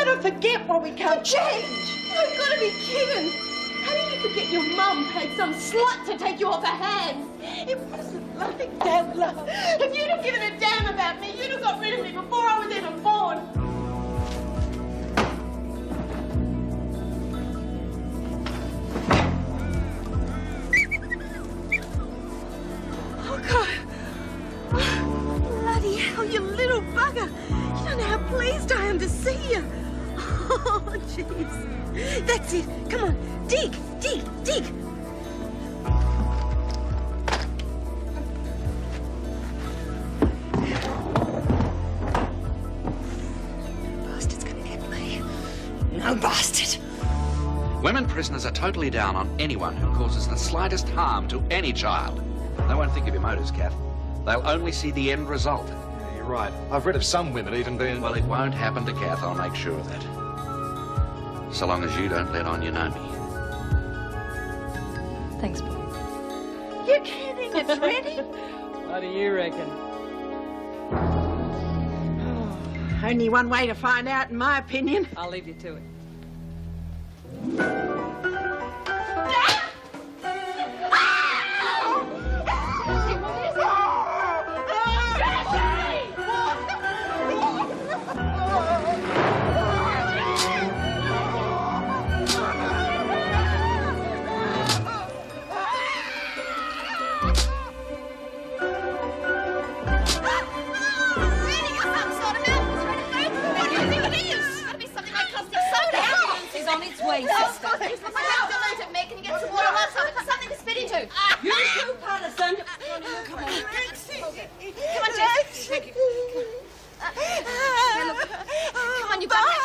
gonna forget what we can't change. You've got to be kidding. How do you forget your mum paid some slut to take you off her hands? It wasn't like that, love. If you'd have given a damn about me, you'd have got rid of me before I was even born. Pocco! Bloody hell, you little bugger. You don't know how pleased I am to see you. Oh, jeez. That's it. Come on. Dig, dig, dig. Bastard's gonna get me. No bastard. Women prisoners are totally down on anyone who causes the slightest harm to any child. They won't think of your motives, Kath. They'll only see the end result. Yeah, you're right. I've read of some women even being... Well, it won't happen to Kath, I'll make sure of that. So long as you don't let on you know me. Thanks, Bob. You're kidding, it's ready? What do you reckon? Oh, only one way to find out, in my opinion. I'll leave you to it. Way, sister. Dilute it, Mick, and you get some water hot tub. It's something to spit into. You too, Patterson. Come on, Jess. Thank you. Come on, you got it.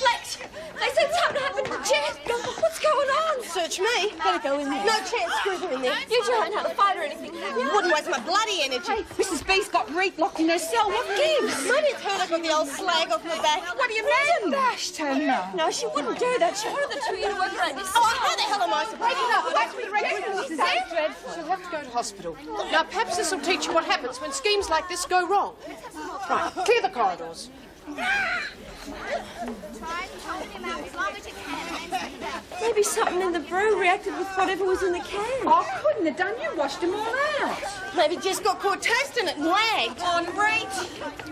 Lex, they said something happened to Jess. What's going on? Search me. Better go in there. No chance, screw her in there. You two haven't had a fight or anything, have you? Wouldn't waste my bloody energy. Mrs. B's got Reek locked in her cell. What gives? Maybe it's her that got the old slag off my back. What do you mean? Bashed her, no. No, she wouldn't do that. She wanted the two of you to work around this. Oh, how the hell am I supposed to know? Wait for the regular, Mrs. Dreadful. She'll have to go to hospital. Now, perhaps this will teach you what happens when schemes like this go wrong. Right, clear the corridors. Maybe something in the brew reacted with whatever was in the can. Oh, couldn't have done. You washed them all out. Maybe Jess got caught toasting it and lagged. On Rita.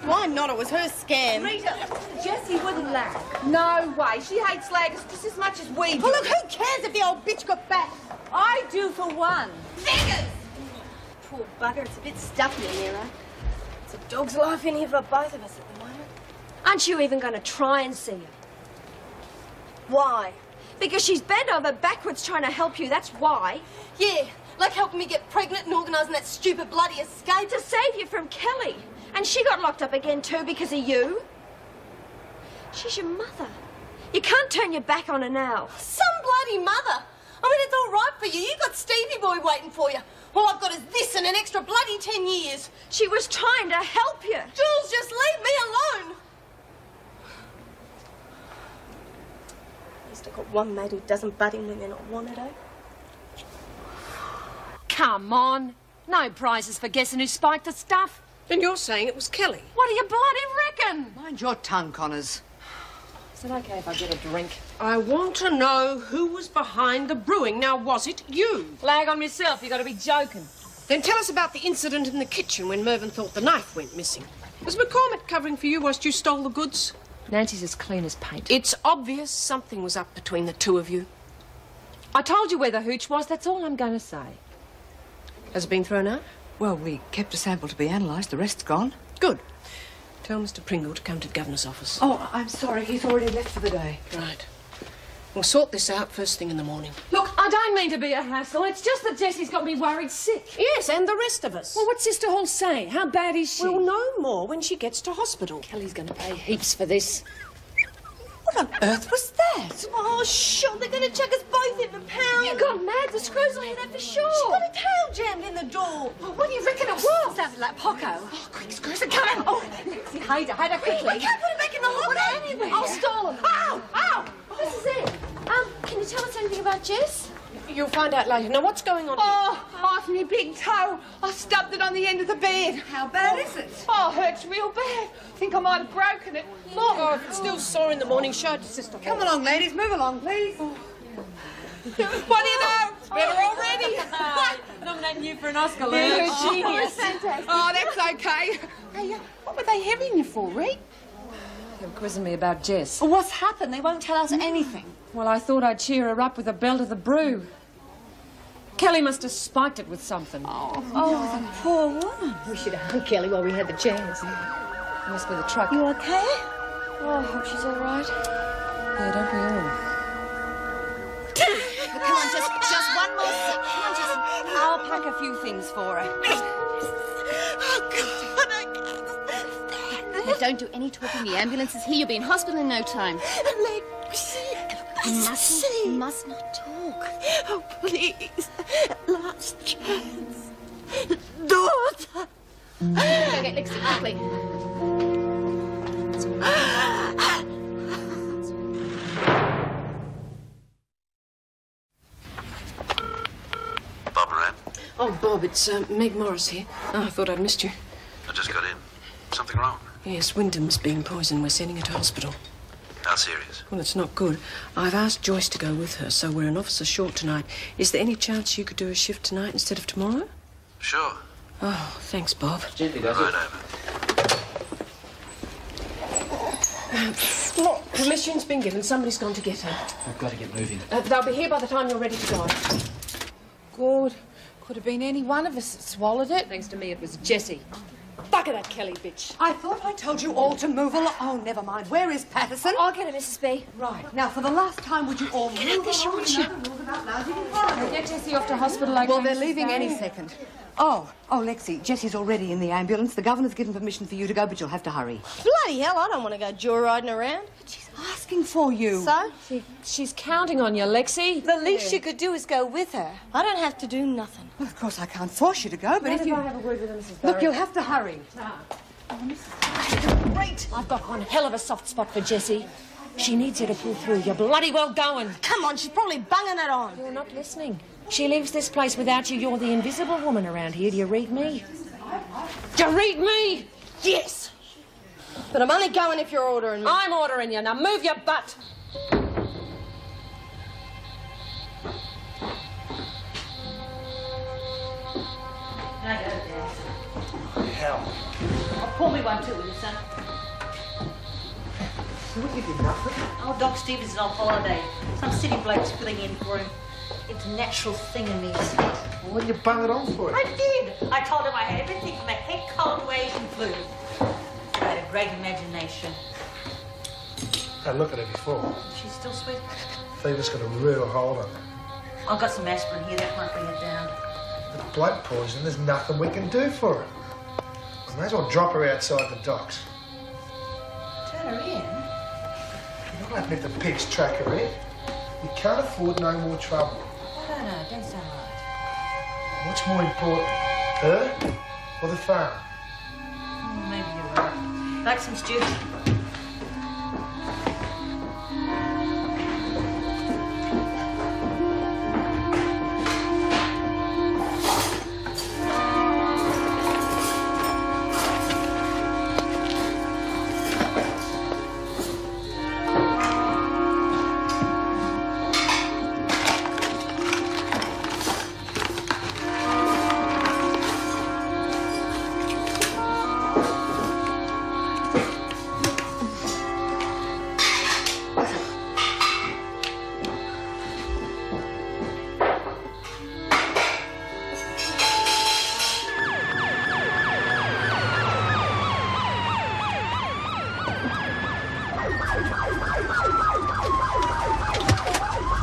Why not? It was her scam. Rita, Jessie wouldn't lag. No way. She hates laggers just as much as we do. Well, look, who cares if the old bitch got back? I do for one. Figures! Poor bugger, it's a bit stuffy in here, eh? It's a dog's life in here for both of us at the moment. Aren't you even going to try and see her? Why? Because she's bent over backwards trying to help you, that's why. Yeah, like helping me get pregnant and organising that stupid bloody escape. To save you from Kelly. And she got locked up again too because of you. She's your mother. You can't turn your back on her now. Some bloody mother. I mean, it's all right for you. You got Stevie boy waiting for you. All I've got is this and an extra bloody 10 years. She was trying to help you. Jules, just leave me alone. At least I've got one mate who doesn't butt in when they're not wanted, eh? Come on. No prizes for guessing who spiked the stuff. And you're saying it was Kelly? What do you bloody reckon? Mind your tongue, Connors. Is it okay if I get a drink? I want to know who was behind the brewing. Now, was it you? Lag on myself. You got to be joking. Then tell us about the incident in the kitchen when Mervyn thought the knife went missing. Was McCormick covering for you whilst you stole the goods? Nancy's as clean as paint. It's obvious something was up between the two of you. I told you where the hooch was. That's all I'm going to say. Has it been thrown out? Well, we kept a sample to be analysed. The rest's gone. Good. Tell Mr. Pringle to come to the Governor's office. Oh, I'm sorry. He's already left for the day. Right. We'll sort this out first thing in the morning. Look, I don't mean to be a hassle. It's just that Jessie's got me worried sick. Yes, and the rest of us. Well, what's Sister Hall saying? How bad is she? We'll know more when she gets to hospital. Kelly's going to pay heaps for this. What on earth was that? Oh, sure, they're going to chuck us both in the pound. You got mad. The screws will hit her for sure. She got a tail jammed in the door. Oh, what do you reckon it was? Sounded like Pocco. Oh, quick, screws are coming. Oh, Lexi, hide her quickly. We can't put it back in the hopper. Anyway. I'll stall them. Ow! Ow! This is it. Can you tell us anything about Jess? You'll find out later. Now, what's going on here? Oh, half me big toe. I stubbed it on the end of the bed. How bad is it? Oh, hurts real bad. Think I might have broken it. Look. Oh, if it's still sore in the morning, show it to Sister. Come along, ladies. Move along, please. What do you know? It's better already. Nominating you for an Oscar, You're Lou. a genius. Fantastic. Oh, that's okay. Hey, what were they having you for, Reed? They were quizzing me about Jess. Well, what's happened? They won't tell us anything. Well, I thought I'd cheer her up with a belt of the brew. Kelly must have spiked it with something. Oh, the poor woman. We should have hung Kelly while we had the chance. Must be the truck. You okay? Oh, I hope she's all right. Yeah, don't we all? Come on, just one more sec. Come on, just... I'll pack a few things for her. Oh, God, I can't stand Now, don't do any talking. The ambulance is here. You'll be in hospital in no time. You must not talk. Oh, please. Last chance. Daughter. Go get Lexi quickly. Bob around? Oh, Bob, it's Meg Morris here. Oh, I thought I'd missed you. I just got in. Something wrong? Yes, Wyndham's being poisoned. We're sending her to hospital. How serious? Well, it's not good. I've asked Joyce to go with her, so we're an officer short tonight. Is there any chance you could do a shift tonight instead of tomorrow? Sure. Oh, thanks, Bob. Gently, does it? Right over. Look, permission's been given. Somebody's gone to get her. I've got to get moving. They'll be here by the time you're ready to go. Good. Could have been any one of us that swallowed it. Thanks to me, it was Jessie. Bugger that Kelly bitch. I thought I told you all to move along. Oh, never mind. Where is Patterson? I'll get her, Mrs. B. Right. Now, for the last time, would you all move along? Get Jessie off to hospital like Well, they're leaving any second. Oh, Lexi, Jessie's already in the ambulance. The governor's given permission for you to go, but you'll have to hurry. Bloody hell, I don't want to go joyriding around. She's asking for you. So? She's counting on you, Lexi. The least you could do is go with her. I don't have to do nothing. Well, of course, I can't force you to go, but if you... have a word with her, Mrs. Look, you'll have to hurry. Great. I've got one hell of a soft spot for Jessie. She needs you to pull through. You're bloody well going. Come on, she's probably bunging it on. You're not listening. She leaves this place without you. You're the invisible woman around here. Do you read me? Do you read me? Yes. But I'm only going if you're ordering me. I'm ordering you. Now move your butt. Hell. I'll pour me one too, will you, son? What, you did nothing? Oh, Doc Stevens is on holiday. Some city bloke's filling in for him. It's a natural thing in me. Well, what did you bung it on for? I did. I told him I had everything from a head cold to Asian flu. I had a great imagination. I look at her before. She's still sweet. Fever's got a real hold on her. I've got some aspirin here. That might bring it down. With blood poison, there's nothing we can do for her. We may as well drop her outside the docks. Turn her in. You're not going to let the pigs track her in. You can't afford no more trouble. No, don't sound right. What's more important, her or the farm? Maybe you're right. Like some stew?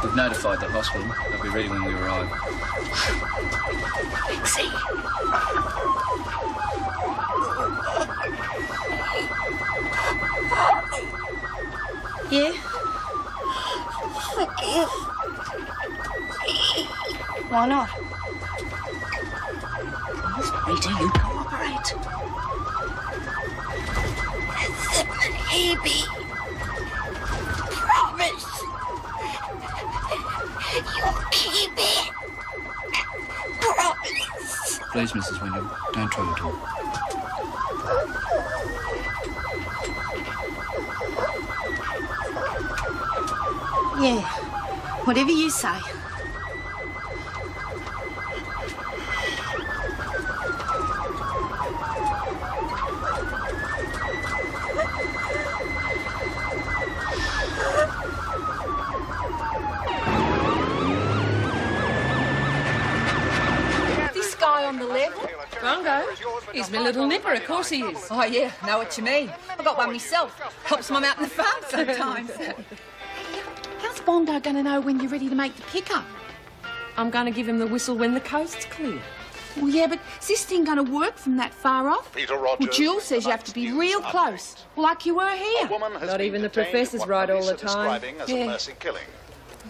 We've notified the hospital. They'll be ready when we arrive. Lexi. Yeah? Why not? Rita, you cooperate. Baby. Promise. You'll keep keep it. Promise. Please, Mrs. Wyndham, don't try to talk. Yeah, whatever you say. This guy on the left, Bongo, he's my little nipper, of course he is. Oh, yeah, know what you mean. I got one myself. Helps Mum out in the farm sometimes. How's Bongo going to know when you're ready to make the pickup? I'm going to give him the whistle when the coast's clear. Well, yeah, but is this thing going to work from that far off? Peter Rogers. Well, Jules says you have to be real close, like you were here. Not even the professor's right all the time. As a mercy killing.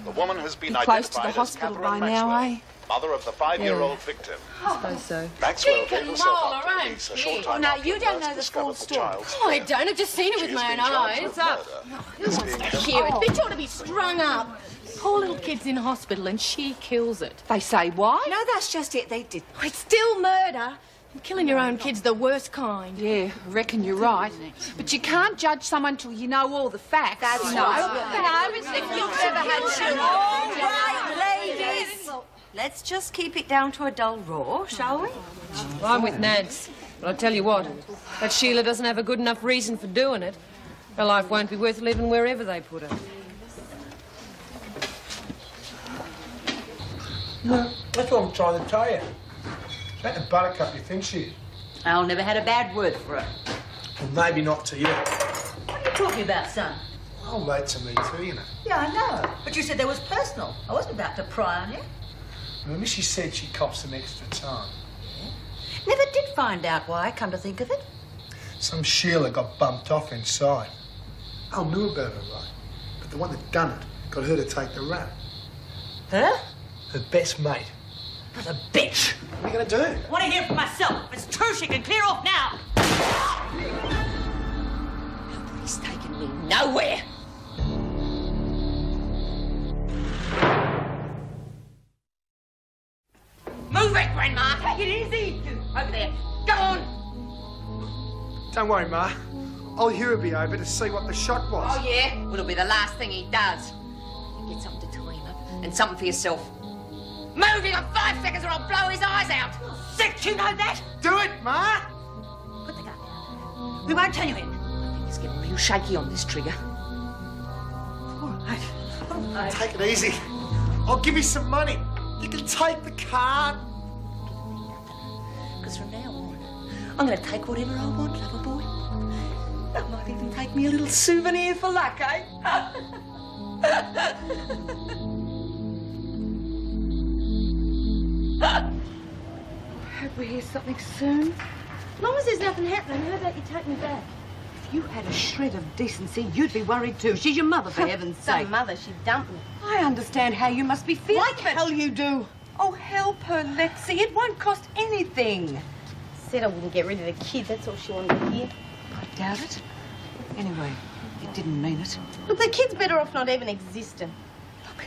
The woman has been close to the identified as hospital Catherine by now, Maxwell, eh? mother of the 5-year-old victim. I suppose so. Maxwell gave herself up to police a short time No, after you the don't nurse know the discovered full story. child's Oh, I death. don't. I've just seen it with She my has own been charged eyes. with murder. Who wants to hear it? Bitch ought to be strung up. Poor little kid's in hospital and she kills it. They say why? No, that's just it. They did. It's still murder. And killing your own kid's the worst kind. Yeah, I reckon you're right. But you can't judge someone till you know all the facts. That's no. right. No, it's if you've ever had children. All right, ladies. Let's just keep it down to a dull roar, shall we? Well, I'm with Nance. But I'll tell you what, that Sheila doesn't have a good enough reason for doing it. Her life won't be worth living wherever they put her. No, that's what I'm trying to tell you. She ain't the buttercup you think she is. Al never had a bad word for her. Well, maybe not to you. What are you talking about, son? Oh, mate, to me too, you know. Yeah, I know. But you said that was personal. I wasn't about to pry on you. Remember she said she copped some extra time. Never did find out why, come to think of it. Some Sheila got bumped off inside. Al knew about her, right? But the one that done it got her to take the rap. Huh? Her best mate. What a bitch. What are you going to do? I want to hear for myself. If it's true, she can clear off now. Nobody's taking me nowhere. Move it, Grandma. Take it easy. You, over there. Go on. Don't worry, Ma. I'll hear her be over to see what the shot was. Oh, yeah? Well, it'll be the last thing he does. Get something to tie him up and something for yourself. Move, you got 5 seconds or I'll blow his eyes out. Sick, you know that? Do it, Ma! Put the gun down. We won't turn you in. I think it's getting real shaky on this trigger. All right. Take it easy. I'll give you some money. You can take the car. Because from now on, I'm going to take whatever I want, lover boy. That might even take me a little souvenir for luck, eh? Hope we hear something soon. As long as there's nothing happening, how about you take me back? If you had a shred of decency, you'd be worried too. She's your mother, for heaven's sake. Some mother, she dumped me. I understand how you must be feeling. Like hell you do. Oh, help her, Lexi. It won't cost anything. Said I wouldn't get rid of the kid. That's all she wanted to hear. I doubt it. Anyway, you didn't mean it. Look, the kid's better off not even existing. Look,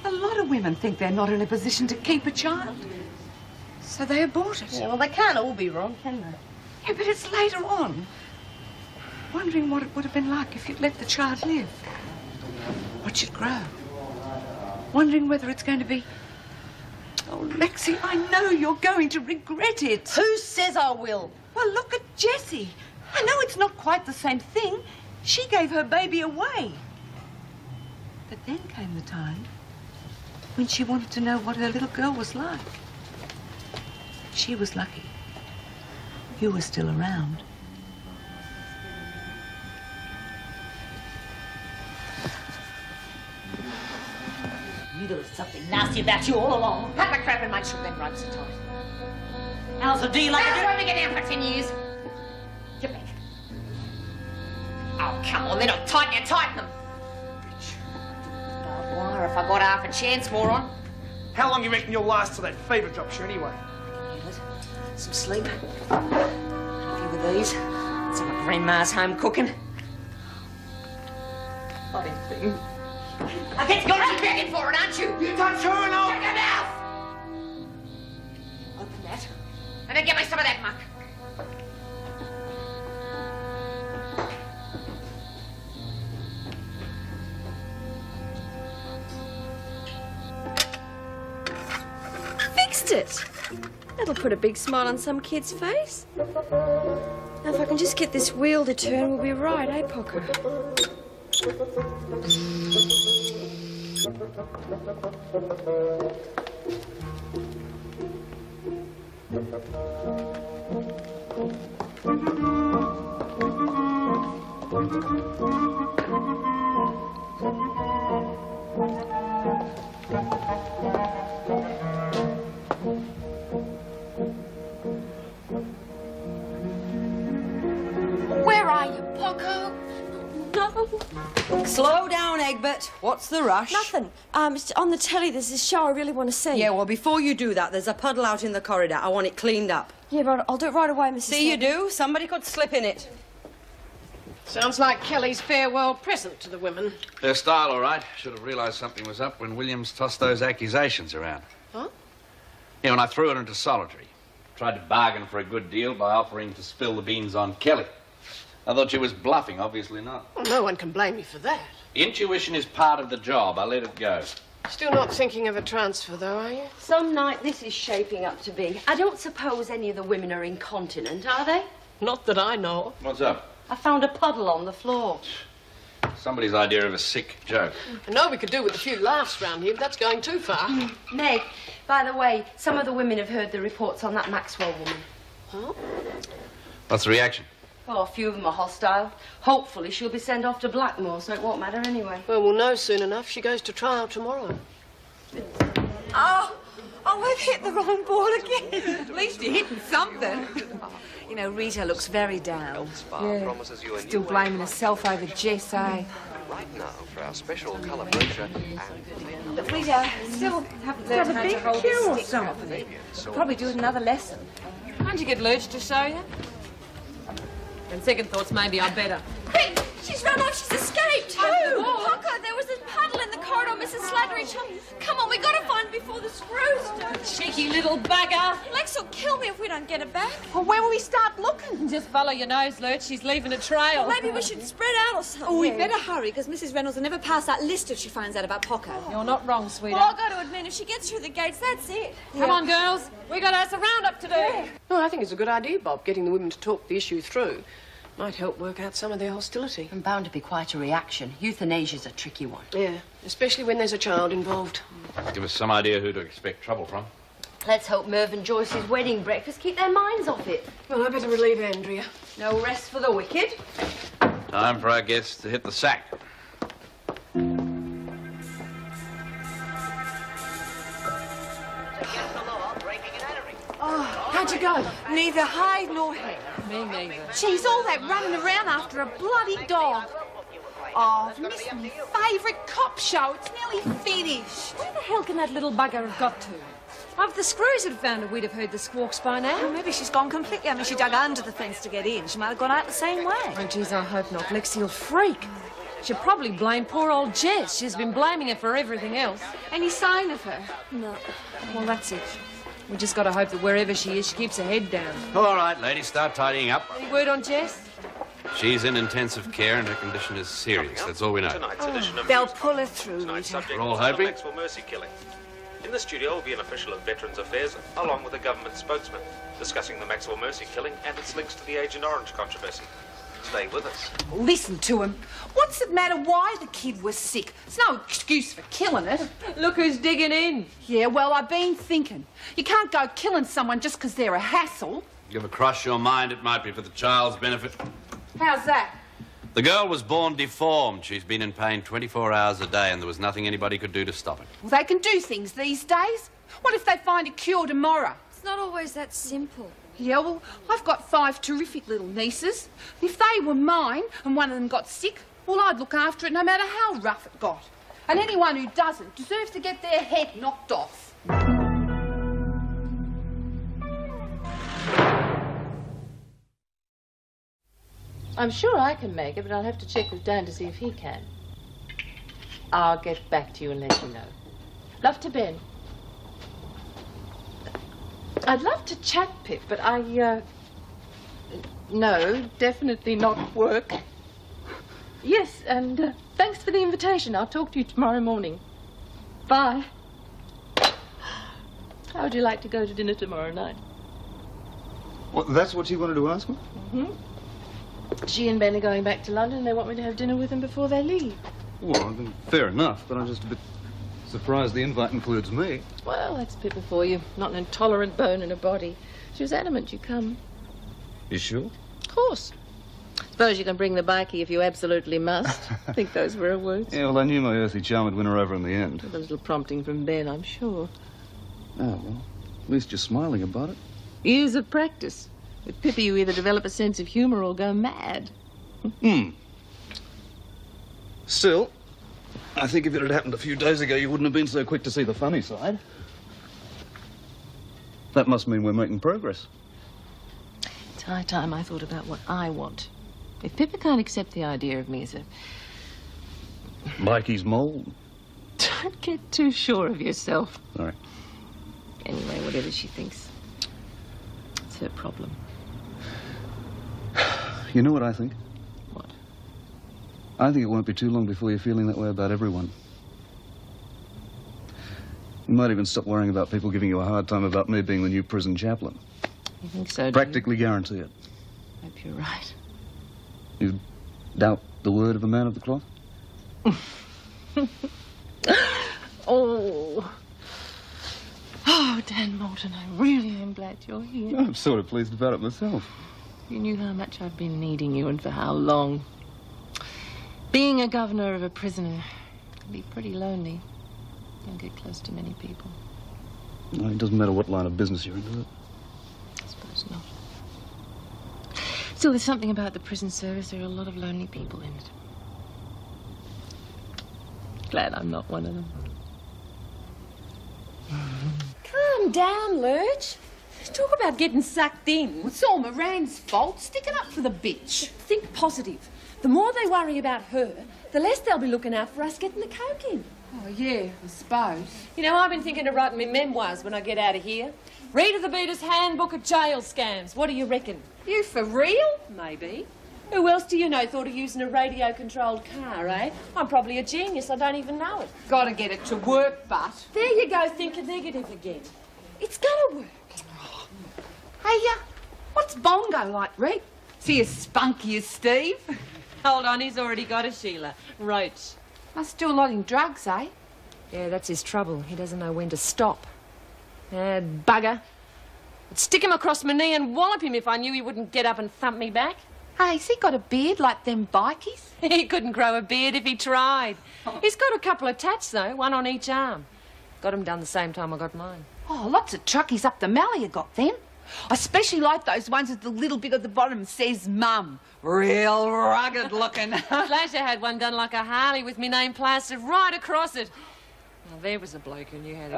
a lot of women think they're not in a position to keep a child. So they abort it. Yeah, well, they can't all be wrong, can they? Yeah, but it's later on. Wondering what it would have been like if you'd let the child live. Watch it grow. Wondering whether it's going to be... Oh, Lexi, I know you're going to regret it. Who says I will? Well, look at Jessie. I know it's not quite the same thing. She gave her baby away. But then came the time when she wanted to know what her little girl was like. She was lucky. You were still around. Knew there was something nasty about you all along. Cut the crap and make sure them ropes are tight. How's the deal? I can only get down for 10 years. Get back. Oh, come on, they're not tight, you tighten them. Bitch. Barbed wire if I got half a chance, moron. How long you reckon you'll last till that fever drops you anyway? I can handle it. Some sleep. A few of these. And some of Grandma's home cooking. I've been thinking, I guess you're only begging for it, aren't you? You touch her and I'll... Shut your mouth! Open that. And then give me some of that muck. Fixed it. That'll put a big smile on some kid's face. Now, if I can just get this wheel to turn, we'll be right, eh, Pocco? Where are you, Pocco? No. Slow down, Egbert. What's the rush? Nothing. It's on the telly. There's this show I really want to see. Yeah, well, before you do that, there's a puddle out in the corridor. I want it cleaned up. Yeah, right. I'll do it right away, Mrs. See, you do. Somebody could slip in it. Sounds like Kelly's farewell present to the women. Her style, all right. Should have realised something was up when Williams tossed those accusations around. Huh? Yeah, when I threw her into solitary. Tried to bargain for a good deal by offering to spill the beans on Kelly. I thought she was bluffing, obviously not. Well, no one can blame you for that. Intuition is part of the job. I let it go. Still not thinking of a transfer, though, are you? Some night this is shaping up to be. I don't suppose any of the women are incontinent, are they? Not that I know. What's up? I found a puddle on the floor. Somebody's idea of a sick joke. I know we could do with a few laughs round here, but that's going too far. Meg, by the way, some of the women have heard the reports on that Maxwell woman. Huh? What's the reaction? Oh, a few of them are hostile. Hopefully she'll be sent off to Blackmore, so it won't matter anyway. Well, we'll know soon enough. She goes to trial tomorrow. Oh, we've hit the wrong ball again. At least you're hitting something. You know, Rita looks very down. Yeah. Still blaming herself over Jess, eh? Right now for our special colour brochure But Rita still haven't learned how to hold cue or something. Probably do another lesson. Can't you get Lurch to show you? On second thoughts, maybe I'd better. Quick! She's run off. She's escaped. Who? Pocco, there was this puddle in the corridor, Mrs. Slattery. Come on, we got to find it before the screws. Cheeky little bugger. Lex will kill me if we don't get it back. Well, where will we start looking? Just follow your nose, Lurch. She's leaving a trail. Maybe we should spread out or something. Oh, we'd better hurry, because Mrs. Reynolds will never pass that list if she finds out about Pocco. You're not wrong, Well, sweetheart. I've got to admit, if she gets through the gates, that's it. Come on, girls. We got us a roundup to do. No, I think it's a good idea, Bob, getting the women to talk the issue through. Might help work out some of their hostility. And bound to be quite a reaction. Euthanasia's a tricky one. Yeah, especially when there's a child involved. Give us some idea who to expect trouble from. Let's hope Merv and Joyce's wedding breakfast keep their minds off it. Well, I better relieve Andrea. No rest for the wicked. Time for our guests to hit the sack. Oh, how'd you go? Neither hide nor hair. Me neither. Geez, all that running around after a bloody dog. Oh, I've missed my favourite cop show. It's nearly finished. Where the hell can that little bugger have got to? If the screws had found her, we'd have heard the squawks by now. Well, maybe she's gone completely. I mean, she dug under the fence to get in. She might have gone out the same way. Oh, geez, I hope not. Lexi'll freak. She'll probably blame poor old Jess. She's been blaming her for everything else. Any sign of her? No. Well, that's it. We just got to hope that wherever she is, she keeps her head down. All right, ladies, start tidying up. Any word on Jess? She's in intensive care and her condition is serious. That's all we know. Tonight's edition of They'll pull her through, Tonight's Rita. subject We're all was the hoping. Maxwell Mercy killing. In the studio will be an official of Veterans Affairs, along with a government spokesman, discussing the Maxwell Mercy killing and its links to the Agent Orange controversy. Stay with us. Listen to him. What's it matter why the kid was sick? It's no excuse for killing it. Look who's digging in. Yeah, well, I've been thinking. You can't go killing someone just because they're a hassle. You ever cross your mind it might be for the child's benefit? How's that? The girl was born deformed. She's been in pain 24 hours a day and there was nothing anybody could do to stop it. Well, they can do things these days. What if they find a cure tomorrow? It's not always that simple. Yeah, well, I've got 5 terrific little nieces. If they were mine and one of them got sick, well, I'd look after it no matter how rough it got. And anyone who doesn't deserves to get their head knocked off. I'm sure I can make it, but I'll have to check with Dan to see if he can. I'll get back to you and let you know. Love to Ben. I'd love to chat, Pip, but no, definitely not work. Yes, and thanks for the invitation. I'll talk to you tomorrow morning. Bye. How would you like to go to dinner tomorrow night? Well, that's what you wanted to ask me? Mm-hmm. She and Ben are going back to London and they want me to have dinner with them before they leave. Well, fair enough, but I'm just a bit surprised the invite includes me. Well, that's Pippa for you. Not an intolerant bone in her body. She was adamant you come. You sure? Of course. Suppose you can bring the bikie if you absolutely must. I think those were her words. Yeah, well, I knew my earthly charm would win her over in the end. With a little prompting from Ben, I'm sure. Oh, well, at least you're smiling about it. Years of practice. With Pippa, you either develop a sense of humour or go mad. Still, I think if it had happened a few days ago, you wouldn't have been so quick to see the funny side. That must mean we're making progress. It's high time I thought about what I want. If Pippa can't accept the idea of me as a... Mikey's mould. Don't get too sure of yourself. All right. Anyway, whatever she thinks, it's her problem. You know what I think? What? I think it won't be too long before you're feeling that way about everyone. You might even stop worrying about people giving you a hard time about me being the new prison chaplain. You think so, Practically guarantee it. Hope you're right. You doubt the word of a man of the cloth? Oh, Dan Moulton, I really am glad you're here. I'm sort of pleased about it myself. You knew how much I've been needing you and for how long. Being a governor of a prisoner can be pretty lonely. Don't get close to many people. No, it doesn't matter what line of business you're into. I suppose not. Still, there's something about the prison service. There are a lot of lonely people in it. Glad I'm not one of them. Calm down, Lurch. Talk about getting sucked in. It's all Moran's fault, sticking up for the bitch. Think positive. The more they worry about her, the less they'll be looking out for us getting the coke in. Oh, yeah, I suppose. You know, I've been thinking of writing my memoirs when I get out of here. Rita the Beater's Handbook of Jail Scams. What do you reckon? You for real? Maybe. Who else do you know thought of using a radio-controlled car, eh? I'm probably a genius. I don't even know it. Gotta get it to work, but... There you go, thinking negative again. It's gotta work. Hey, what's Bongo like, Rick? Is he as spunky as Steve? Hold on, he's already got a Sheila. Roach. Must do a lot in drugs, eh? Yeah, that's his trouble. He doesn't know when to stop. Bugger. I'd stick him across my knee and wallop him if I knew he wouldn't get up and thump me back. Hey, has he got a beard like them bikies? He couldn't grow a beard if he tried. He's got a couple of tats, though, one on each arm. Got him done the same time I got mine. Oh, lots of truckies up the Mallee have got them. I especially like those ones with the little bit at the bottom says Mum. Real rugged looking. Flasher had one done like a Harley with me name plastered right across it. Now, there was a bloke who knew how to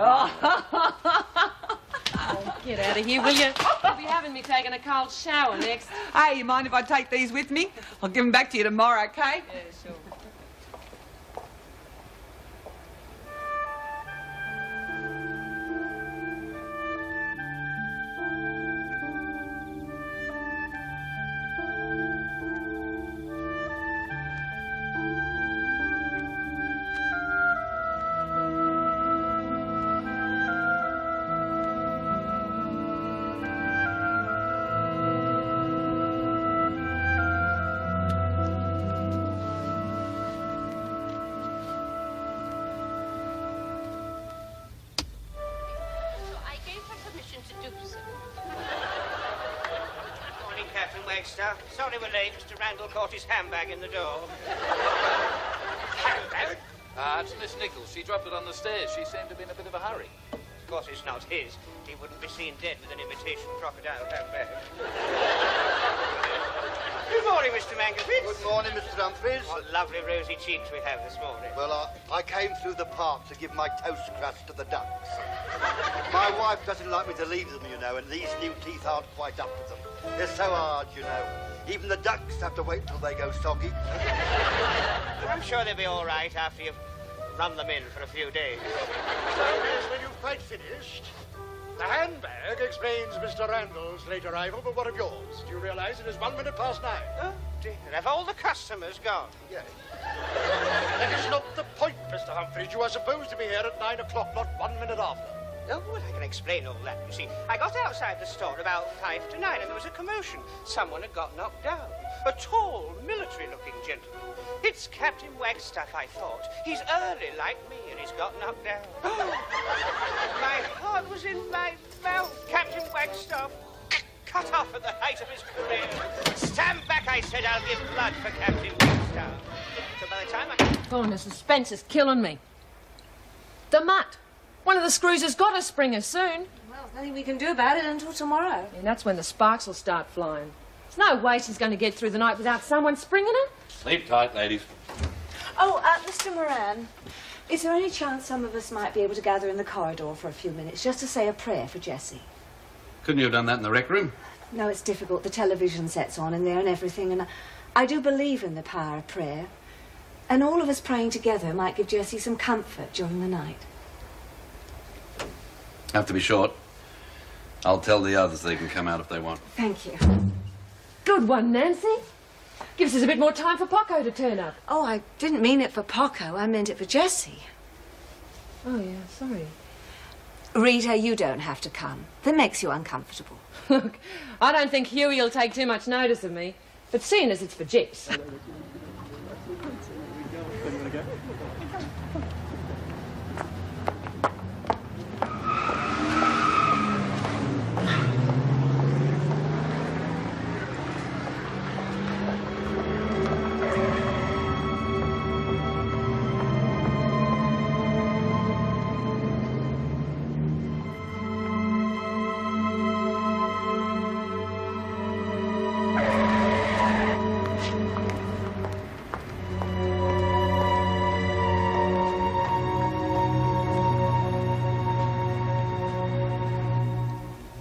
Oh, get out of here, will you? You'll be having me taking a cold shower next. Hey, you mind if I take these with me? I'll give them back to you tomorrow, okay? Yeah, sure. Sorry we're late. Mr. Randall caught his handbag in the door. Handbag? It's Miss Nichols. She dropped it on the stairs. She seemed to be in a bit of a hurry. Of course it's not his. He wouldn't be seen dead with an imitation crocodile handbag. Good morning, Mr. Mangerfitz. Good morning, Mr. Humphreys. What lovely rosy cheeks we have this morning. Well, I came through the park to give my toast crust to the ducks. My wife doesn't like me to leave them, you know, and these new teeth aren't quite up with them. They're so hard, you know. Even the ducks have to wait till they go soggy. I'm sure they'll be all right after you've run them in for a few days. So, yes, when you've quite finished, the handbag explains Mr. Randall's late arrival, but what of yours? Do you realize it is 1 minute past 9? Oh, dear. Have all the customers gone? Yes. That is not the point, Mr. Humphreys. You are supposed to be here at 9 o'clock, not 1 minute after. Oh, well, I can explain all that. You see, I got outside the store about 5 to 9, and there was a commotion. Someone had got knocked down. A tall, military-looking gentleman. It's Captain Wagstaff, I thought. He's early like me, and he's got knocked down. My heart was in my mouth. Captain Wagstaff, cut off at the height of his career. Stand back, I said. I'll give blood for Captain Wagstaff. So by the time I... Oh, the suspense is killing me. The mutt. One of the screws has got to spring her soon. Well, nothing we can do about it until tomorrow. And that's when the sparks will start flying. There's no way she's going to get through the night without someone springing her. Sleep tight, ladies. Oh, Mr. Moran, is there any chance some of us might be able to gather in the corridor for a few minutes just to say a prayer for Jessie? Couldn't you have done that in the rec room? No, it's difficult. The television set's on in there and everything, and I do believe in the power of prayer. And all of us praying together might give Jessie some comfort during the night. Have to be short. I'll tell the others they can come out if they want. Thank you. Good one, Nancy. Gives us a bit more time for Pocco to turn up. Oh, I didn't mean it for Pocco. I meant it for Jessie. Oh, yeah, sorry. Rita, you don't have to come. That makes you uncomfortable. Look, I don't think Hughie will take too much notice of me, but seeing as it's for Jess.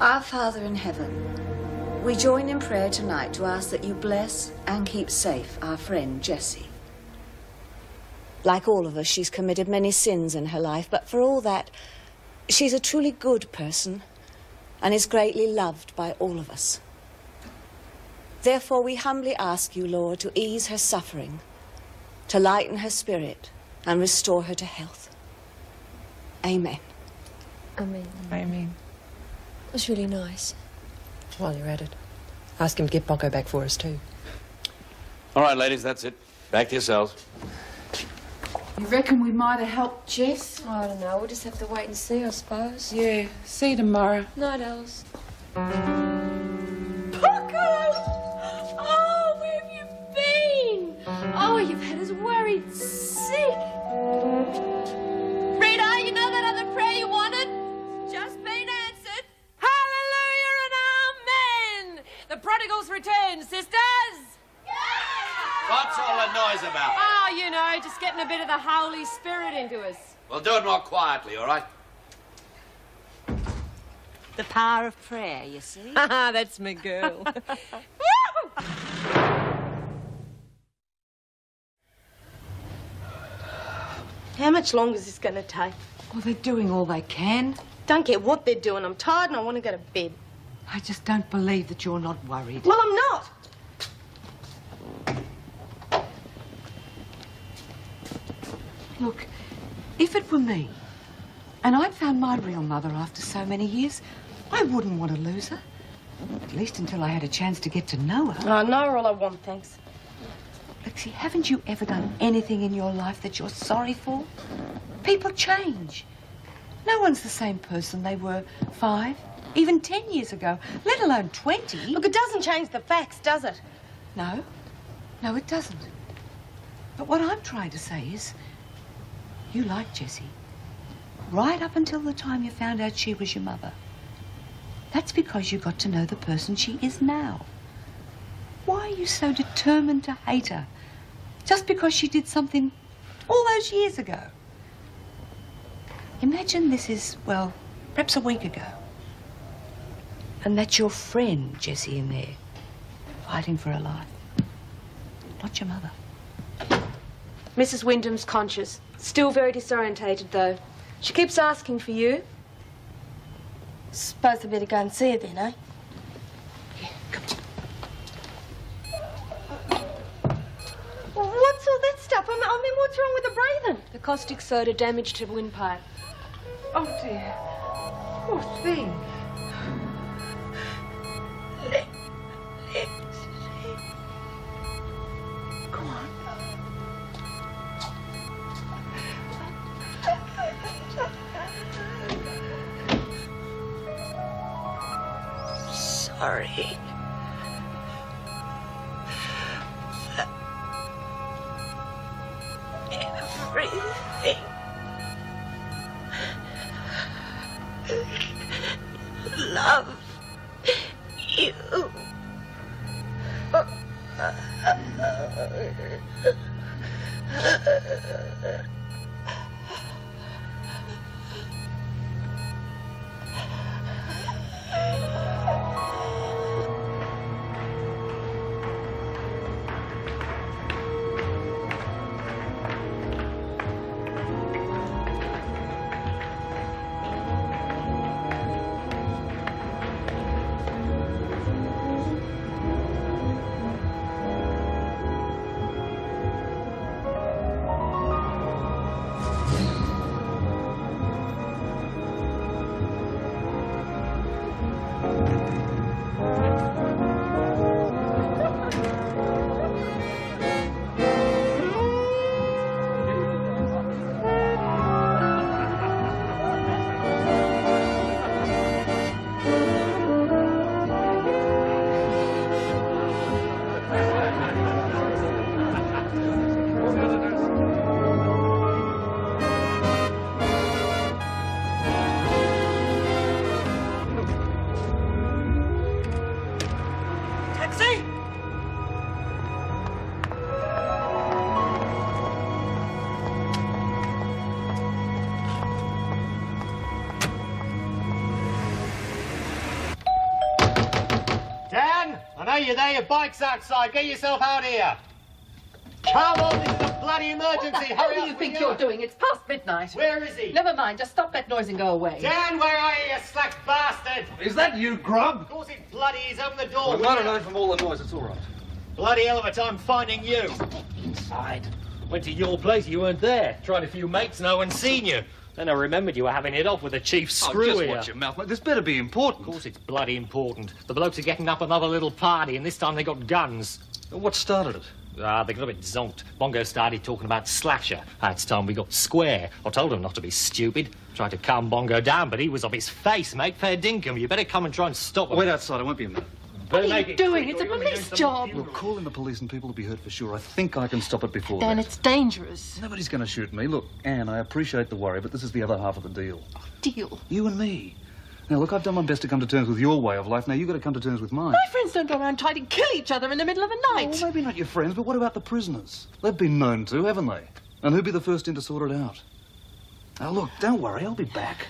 Our Father in heaven, we join in prayer tonight to ask that you bless and keep safe our friend Jessie. Like all of us, she's committed many sins in her life, but for all that, she's a truly good person and is greatly loved by all of us. Therefore, we humbly ask you, Lord, to ease her suffering, to lighten her spirit and restore her to health. Amen. Amen. Amen. It was really nice. While you're at it, ask him to get Pocco back for us too. All right, ladies, that's it. Back to yourselves. You reckon we might have helped Jess? I don't know. We'll just have to wait and see, I suppose. Yeah. See you tomorrow. Night, Alice. Pocco! Oh, where have you been? Oh, you've had us worried sick. Rita, you know that other prayer you wanted? Just been answered. Hallelujah and amen! The prodigal's returned, sisters! What's all the noise about? Oh, you know, just getting a bit of the Holy Spirit into us. Well, do it more quietly, all right? The power of prayer, you see. That's my girl. How much longer is this going to take? Well, they're doing all they can. Don't get what they're doing. I'm tired and I want to go to bed. I just don't believe that you're not worried. Well, I'm not. Look, if it were me, and I'd found my real mother after so many years, I wouldn't want to lose her. At least until I had a chance to get to know her. I know her all I want, thanks. Lexi, haven't you ever done anything in your life that you're sorry for? People change. No one's the same person they were 5, even 10 years ago, let alone 20. Look, it doesn't change the facts, does it? No. No, it doesn't. But what I'm trying to say is, you liked Jessie right up until the time you found out she was your mother. That's because you got to know the person she is now. Why are you so determined to hate her? Just because she did something all those years ago. Imagine this is, well, perhaps a week ago. And that's your friend, Jessie, in there, fighting for her life. Not your mother. Mrs. Wyndham's conscious. Still very disorientated, though. She keeps asking for you. Suppose I better go and see her then, eh? Well, what's all that stuff? I mean, what's wrong with the breathing? The caustic soda damaged her windpipe. Oh, dear. Poor thing. Go on. Sorry. Everything. Love you. You're there, your bike's outside. Get yourself out here. Come on, this is a bloody emergency. What do you think you're doing? It's past midnight. Where is he? Never mind, just stop that noise and go away. Dan, where are you, you slack bastard? Is that you, Grub? Of course it's bloody. He's opened the door. I might have known from all the noise. It's all right. Bloody hell of a time finding you. Inside. Went to your place, you weren't there. Tried a few mates, no one seen you. Then I remembered you were having it off with the chief screw just here. watch your mouth, mate. This better be important. Of course it's bloody important. The blokes are getting up another little party, and this time they got guns. What started it? They got a bit zonked. Bongo started talking about Slasher. It's time we got square. I told him not to be stupid. Tried to calm Bongo down, but he was off his face, mate. Fair dinkum. You better come and try and stop him. Wait outside. I won't be a minute. What are you doing? It's a police job. Look, calling the police and people will be hurt for sure. I think I can stop it before Dan, that. it's dangerous. Nobody's going to shoot me. Look, Anne, I appreciate the worry, but this is the other half of the deal. Deal? You and me. Now, look, I've done my best to come to terms with your way of life. Now, you've got to come to terms with mine. My friends don't go around trying to kill each other in the middle of the night. Well, maybe not your friends, but what about the prisoners? They've been known to, haven't they? And who'd be the first in to sort it out? Now, look, don't worry. I'll be back.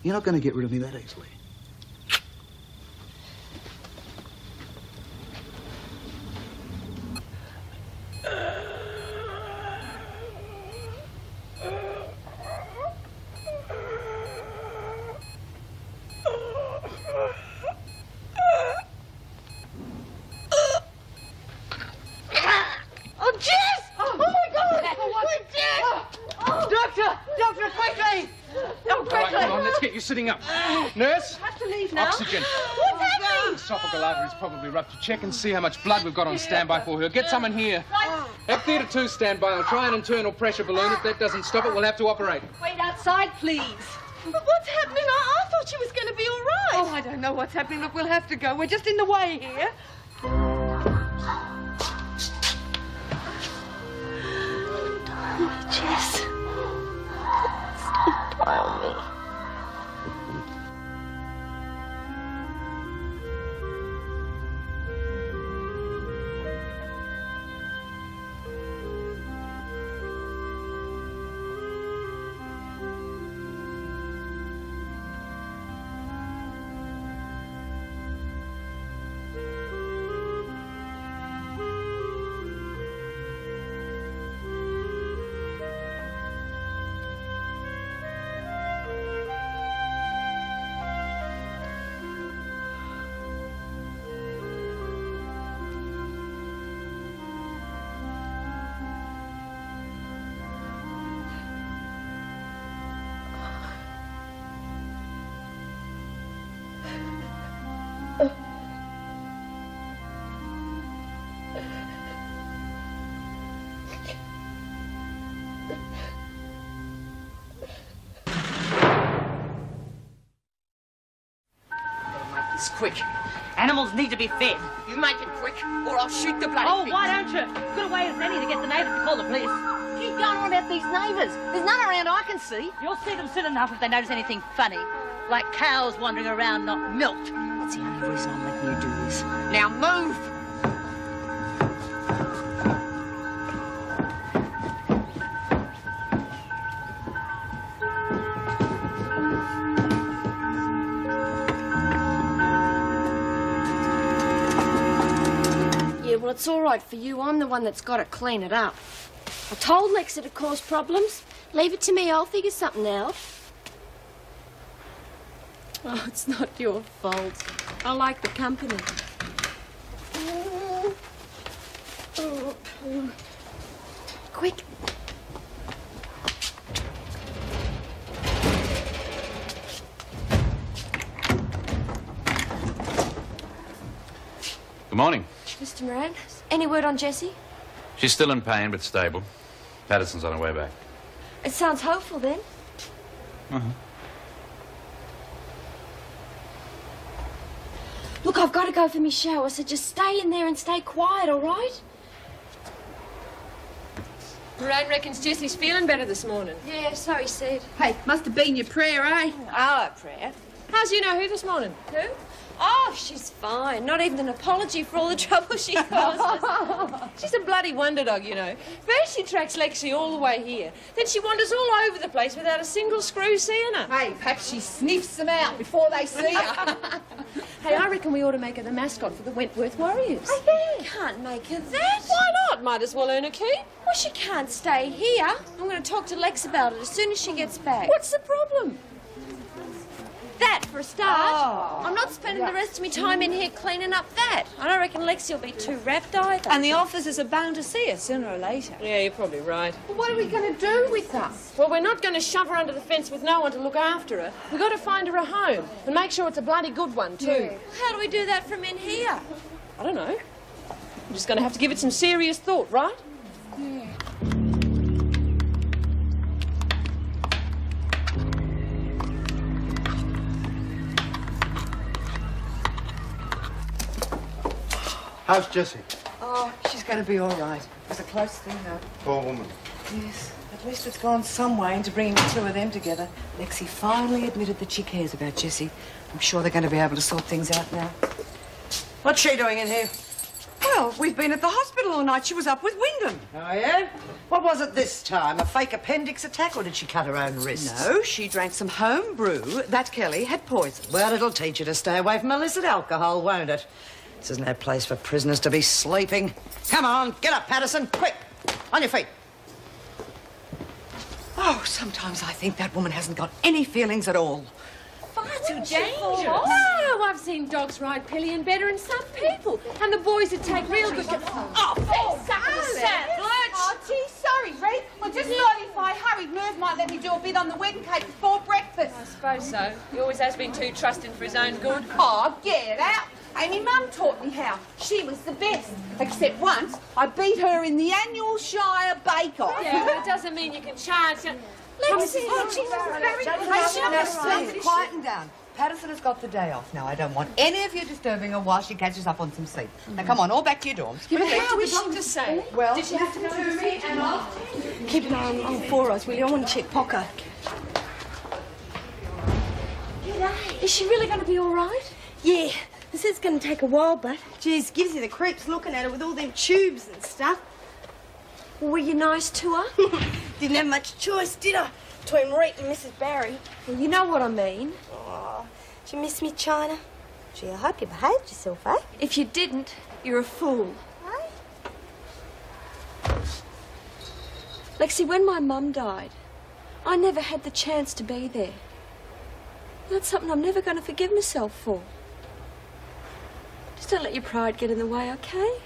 You're not going to get rid of me that easily. Sitting up. Nurse? Have to leave now. Oxygen. What's happening? Esophageal artery's probably ruptured. Check and see how much blood we've got on standby for her. Get someone here. F Theatre 2 standby. I'll try an internal pressure balloon. If that doesn't stop it, we'll have to operate. Wait outside, please. But what's happening? I thought she was going to be all right. Oh, I don't know what's happening. Look, we'll have to go. We're just in the way here. Jess. Don't die on me. pigs, quick. Animals need to be fed. You make it quick, or I'll shoot the bloody Oh, pigs. why don't you? Good a way as any to get the neighbours to call the police. Keep going on about these neighbours. There's none around I can see. You'll see them soon enough if they notice anything funny. Like cows wandering around not milked. That's the only reason I'm letting you do this. Now move! Yeah, well, it's all right for you. I'm the one that's got to clean it up. I told Lex it'd cause problems. Leave it to me. I'll figure something out. Oh, it's not your fault. I like the company. Quick. Good morning. Mr. Moran, any word on Jessie? She's still in pain, but stable. Patterson's on her way back. It sounds hopeful, then. Uh-huh. Look, I've got to go for my shower, so just stay in there and stay quiet, all right? Moran reckons Jessie's feeling better this morning. Yeah, so he said. Hey, must have been your prayer, eh? Our prayer. How's you know who this morning? Who? Oh, she's fine. Not even an apology for all the trouble she caused us. She's a bloody wonder dog, you know. First she tracks Lexi all the way here. Then she wanders all over the place without a single screw seeing her. Hey, perhaps she sniffs them out before they see her. Hey, I reckon we ought to make her the mascot for the Wentworth Warriors. You can't make her that. Why not? Might as well earn a keep. Well, she can't stay here. I'm going to talk to Lex about it as soon as she gets back. What's the problem? That, for a start. Oh. I'm not spending the rest of my time in here cleaning up that. I don't reckon Lexi will be too wrapped either. And the officers are bound to see her sooner or later. Yeah, you're probably right. Well, what are we going to do with her? Well, we're not going to shove her under the fence with no one to look after her. We've got to find her a home and make sure it's a bloody good one, too. Yeah. How do we do that from in here? I don't know. We're just going to have to give it some serious thought, right? Yeah. How's Jessie? Oh, she's going to be all right. It was a close thing, though. Poor woman. Yes, at least it's gone some way into bringing the two of them together. Lexi finally admitted that she cares about Jessie. I'm sure they're going to be able to sort things out now. What's she doing in here? Well, we've been at the hospital all night. She was up with Wyndham. Oh, yeah? What was it this time? A fake appendix attack, or did she cut her own wrists? No, she drank some home brew. That Kelly had poison. Well, it'll teach her to stay away from illicit alcohol, won't it? This is no place for prisoners to be sleeping. Come on, get up, Patterson, quick. On your feet. Oh, sometimes I think that woman hasn't got any feelings at all. Far too dangerous. No, I've seen dogs ride pillion better than some people. And the boys would take real good... Oh, gee, sorry, Reed. I just thought if I hurried, Merv might let me do a bit on the wedding cake before breakfast. I suppose so. He always has been too trusting for his own good. Oh, get it out. Amy Mum taught me how. She was the best. Except once, I beat her in the annual Shire bake-off. Yeah, but it doesn't mean you can charge... Lexi, oh, she's very patient. Please, quieten down. Patterson has got the day off now. I don't want any of you disturbing her while she catches up on some sleep. Now, come on, all back to your dorms. But how is she to say? Well, did she have to go to me and I'll... Keep an eye on for us, will you? I want to check Pocco. Is she really going to be all right? Yeah. This is going to take a while, but, geez, gives you the creeps looking at her with all them tubes and stuff. Well, were you nice to her? Didn't have much choice, did I? Between Reet and Mrs. Barry. Well, you know what I mean. Oh, did you miss me, China? Gee, I hope you behaved yourself, eh? If you didn't, you're a fool. Lexi, when my mum died, I never had the chance to be there. That's something I'm never going to forgive myself for. Just don't let your pride get in the way, okay?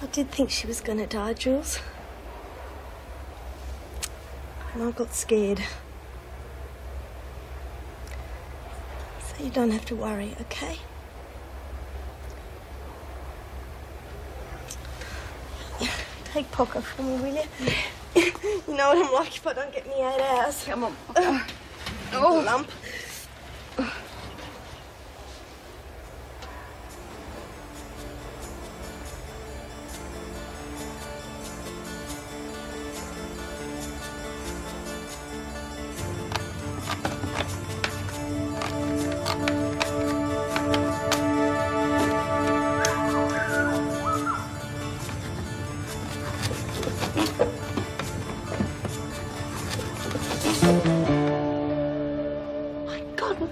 I did think she was going to die, Jules. And I got scared. So you don't have to worry, okay? Take Pocco for me, will you? You know what I'm like if I don't get me 8 hours. Come on. Oh, lump. My God, you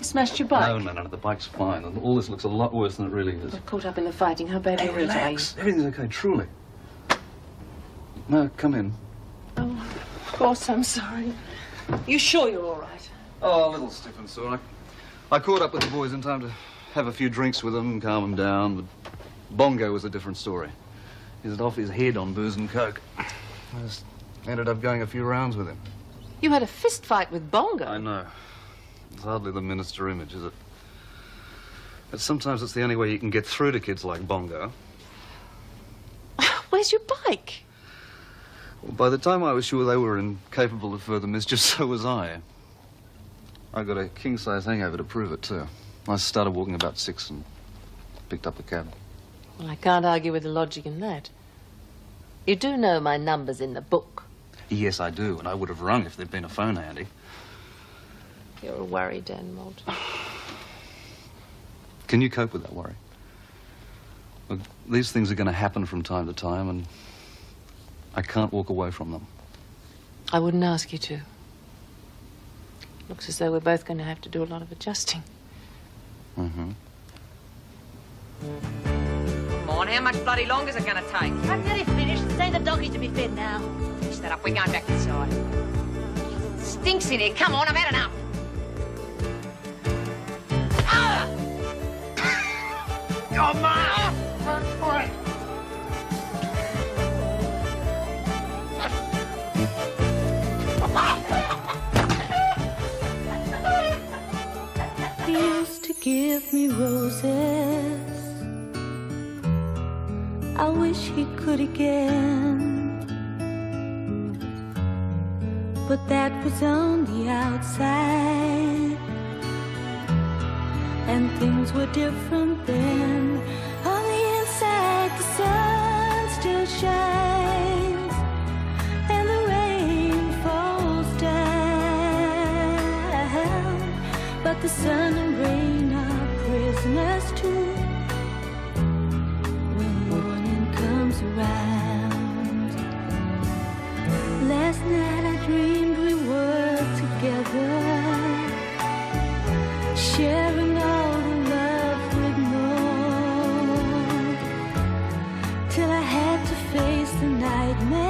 smashed your bike? No, the bike's fine. All this looks a lot worse than it really is. Got caught up in the fighting. How bad are you? Relax. Everything's okay, truly. No, come in. Oh, of course, I'm sorry. You sure you're all right? Oh, a little stiff and sore. I caught up with the boys in time to have a few drinks with them and calm them down, but Bongo was a different story. He's off his head on booze and coke. I just ended up going a few rounds with him. You had a fist fight with Bongo? I know. It's hardly the minister image, is it? But sometimes it's the only way you can get through to kids like Bongo. Where's your bike? Well, by the time I was sure they were incapable of further mischief, so was I. I got a king-size hangover to prove it, too. I started walking about 6 and picked up the cab. Well, I can't argue with the logic in that. You do know my number's in the book. Yes, I do, and I would have rung if there'd been a phone handy. You're a worry, Dan Moulton. Can you cope with that worry? Look, these things are going to happen from time to time, and I can't walk away from them. I wouldn't ask you to. Looks as though we're both going to have to do a lot of adjusting. Mm-hmm. Come on, how much bloody longer is it going to take? I'm nearly finished. Say the doggies to be fed now. Finish that up. We're going back inside. Stinks in here. Come on, I've had enough. Ah! Oh, Ma! He used to give me roses. I wish he could again, but that was on the outside, and things were different then. On the inside, the sun still shines, and the rain falls down, but the sun and rain are prisoners too. Around. Last night I dreamed we were together, sharing all the love we'd known, till I had to face the nightmare.